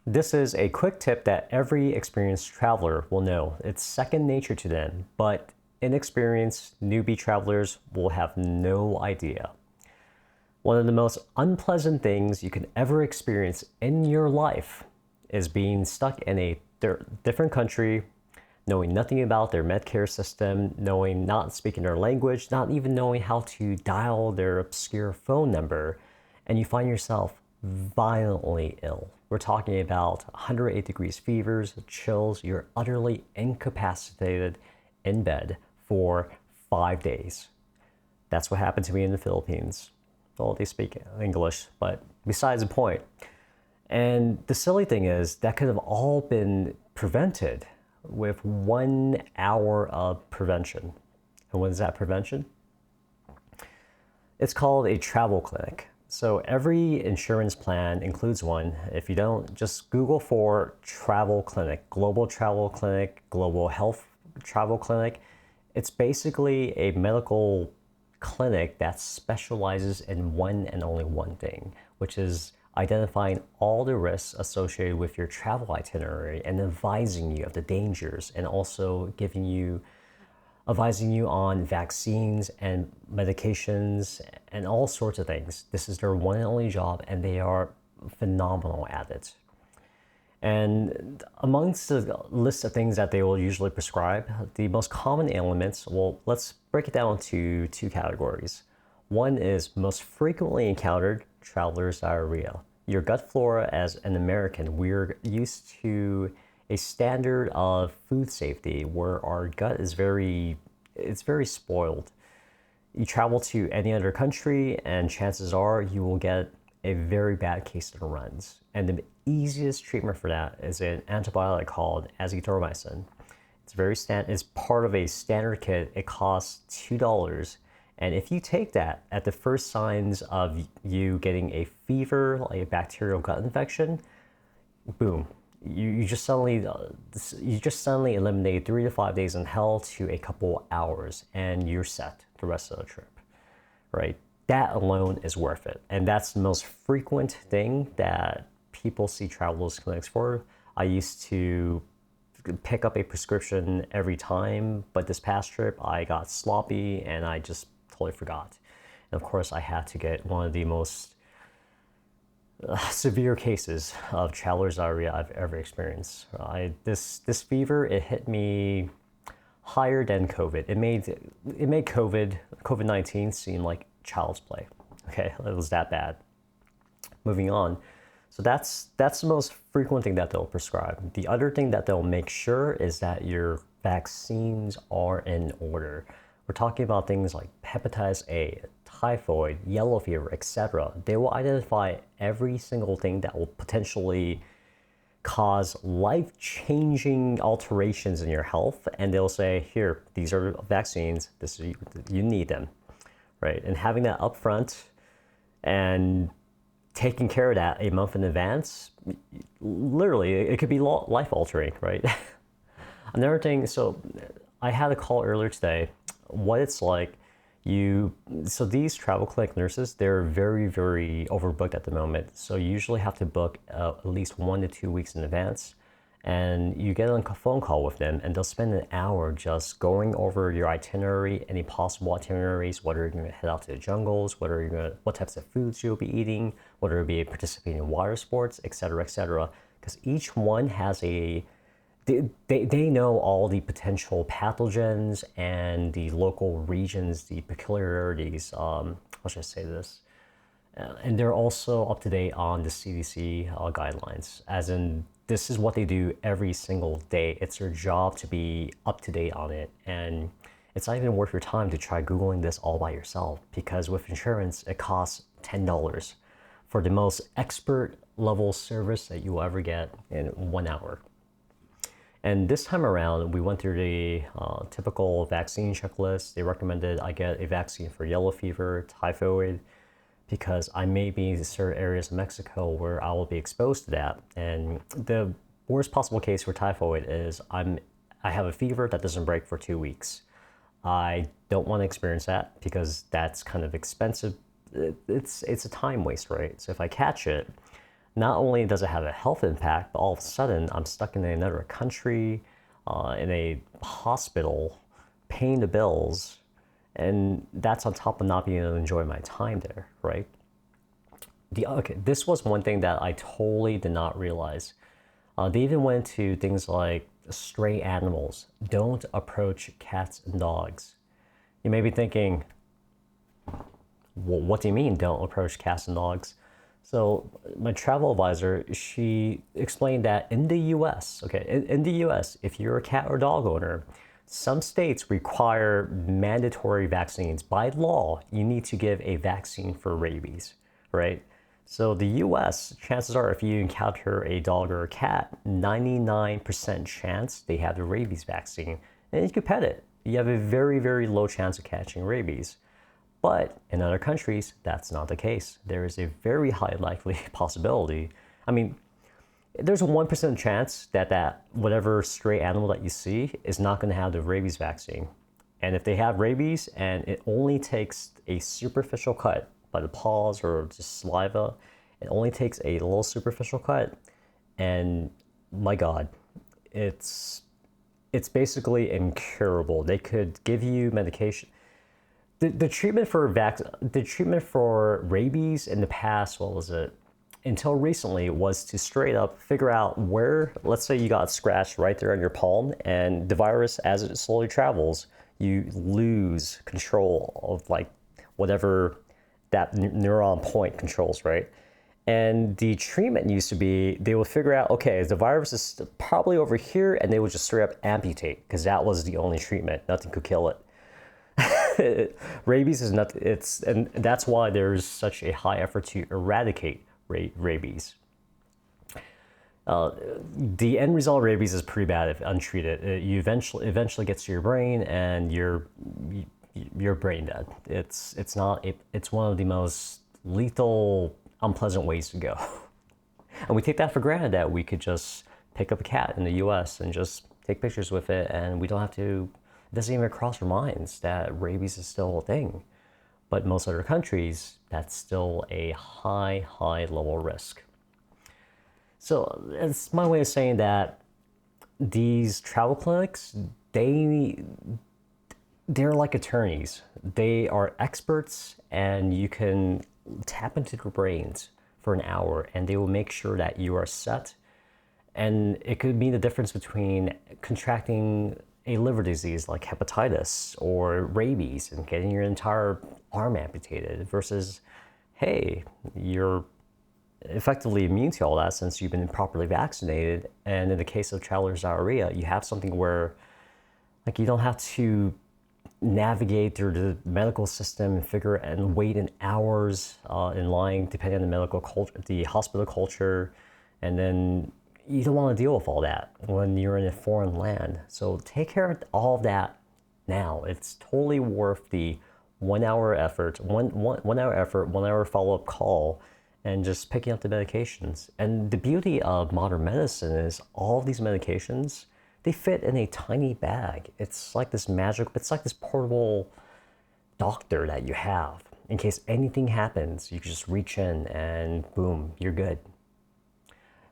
This is a quick tip that every experienced traveler will know. It's second nature to them, but inexperienced newbie travelers will have no idea. One of the most unpleasant things you can ever experience in your life is being stuck in a different country, knowing nothing about their Medicare system, knowing not speaking their language, not even knowing how to dial their obscure phone number, and you find yourself violently ill. We're talking about 108 degrees fevers, chills, you're utterly incapacitated in bed for 5 days. That's what happened to me in the Philippines. Well, they speak English, but besides the point. And the silly thing is, that could have all been prevented with 1 hour of prevention. And what is that prevention? It's called a travel clinic. So every insurance plan includes one. If you don't, just Google for travel clinic, global travel clinic, global health travel clinic. It's basically a medical clinic that specializes in one and only one thing, which is identifying all the risks associated with your travel itinerary and advising you of the dangers, and also advising you on vaccines and medications and all sorts of things. This is their one and only job, and they are phenomenal at it. And amongst the list of things that they will usually prescribe, the most common ailments, well, let's break it down to two categories. One is most frequently encountered traveler's diarrhea. Your gut flora, as an American, we're used to a standard of food safety where our gut is it's very spoiled. You travel to any other country and chances are you will get a very bad case of the runs. And the easiest treatment for that is an antibiotic called azithromycin. It's part of a standard kit. It costs $2. And if you take that at the first signs of you getting a fever, like a bacterial gut infection, boom, you just suddenly eliminate 3 to 5 days in hell to a couple hours, and you're set the rest of the trip, right? That alone is worth it, and that's the most frequent thing that people see travelers clinics for. I used to pick up a prescription every time, but this past trip I got sloppy and I just totally forgot. And of course, I had to get one of the most severe cases of traveler's diarrhea I've ever experienced. This fever, it hit me higher than COVID. It made COVID-19 seem like child's play. Okay, it was that bad. Moving on. So that's the most frequent thing that they'll prescribe. The other thing that they'll make sure is that your vaccines are in order. We're talking about things like hepatitis A, typhoid, yellow fever, etc. They will identify every single thing that will potentially cause life-changing alterations in your health, and they'll say, here, these are vaccines, you need them, right? And having that upfront and taking care of that a month in advance, literally, it could be life-altering, right? Another thing, so I had a call earlier today, what it's like, so these travel clinic nurses, they're very, very overbooked at the moment. So you usually have to book at least 1 to 2 weeks in advance. And you get on a phone call with them and they'll spend an hour just going over your itinerary, any possible itineraries, whether you're going to head out to the jungles, what types of foods you'll be eating, whether you'll be participating in water sports, etc., etc. Because each one has they know all the potential pathogens and the local regions, the peculiarities, how should I say this? And they're also up to date on the CDC guidelines, as in this is what they do every single day. It's their job to be up to date on it. And it's not even worth your time to try Googling this all by yourself, because with insurance, it costs $10 for the most expert level service that you will ever get in 1 hour. And this time around, we went through the typical vaccine checklist. They recommended I get a vaccine for yellow fever, typhoid, because I may be in certain areas of Mexico where I will be exposed to that. And the worst possible case for typhoid is I have a fever that doesn't break for 2 weeks. I don't want to experience that because that's kind of expensive. It's a time waste, right? So if I catch it, Not only does it have a health impact, but all of a sudden I'm stuck in another country, in a hospital, paying the bills, and that's on top of not being able to enjoy my time there, right? Okay, this was one thing that I totally did not realize. They even went to things like stray animals. Don't approach cats and dogs. You may be thinking, well, what do you mean don't approach cats and dogs? So my travel advisor, she explained that in the US, okay, in the US, if you're a cat or dog owner, some states require mandatory vaccines. By law, you need to give a vaccine for rabies, right? So the US, chances are if you encounter a dog or a cat, 99% chance they have the rabies vaccine. And you can pet it. You have a very, very low chance of catching rabies. But in other countries, that's not the case. There is a very high likely possibility. I mean, there's a 1% chance that whatever stray animal that you see is not going to have the rabies vaccine. And if they have rabies and it only takes a superficial cut by the paws or just saliva, it only takes a little superficial cut, and my God, it's basically incurable. They could give you medication. The treatment for rabies in the past, what was it? Until recently, was to straight up figure out where, let's say you got scratched right there on your palm, and the virus, as it slowly travels, you lose control of like whatever that neuron point controls, right? And the treatment used to be they would figure out, okay, the virus is probably over here, and they would just straight up amputate because that was the only treatment. Nothing could kill it. Rabies is not, and that's why there's such a high effort to eradicate rabies. The end result of rabies is pretty bad if untreated. You eventually gets to your brain, and you're brain dead. It's one of the most lethal, unpleasant ways to go. And we take that for granted that we could just pick up a cat in the US and just take pictures with it, and we don't have to, it doesn't even cross our minds that rabies is still a thing. But most other countries, that's still a high level risk. So it's my way of saying that these travel clinics, they're like attorneys. They are experts, and you can tap into their brains for an hour, and they will make sure that you are set. And it could mean the difference between contracting a liver disease like hepatitis or rabies and getting your entire arm amputated versus, hey, you're effectively immune to all that since you've been properly vaccinated. And in the case of traveler's diarrhea, you have something where like you don't have to navigate through the medical system and wait in hours in line, depending on the medical culture, the hospital culture, and then you don't want to deal with all that when you're in a foreign land. So take care of all of that now. It's totally worth the 1 hour effort, one hour effort, 1 hour follow-up call, and just picking up the medications. And the beauty of modern medicine is all of these medications, they fit in a tiny bag. It's like this portable doctor that you have. In case anything happens, you can just reach in and boom, you're good.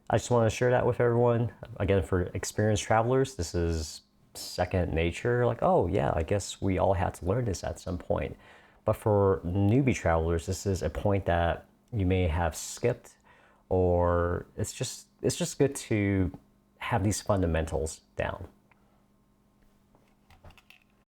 I just want to share that with everyone. Again, for experienced travelers, this is second nature. Like, oh yeah, I guess we all had to learn this at some point. But for newbie travelers, this is a point that you may have skipped, or it's just good to have these fundamentals down.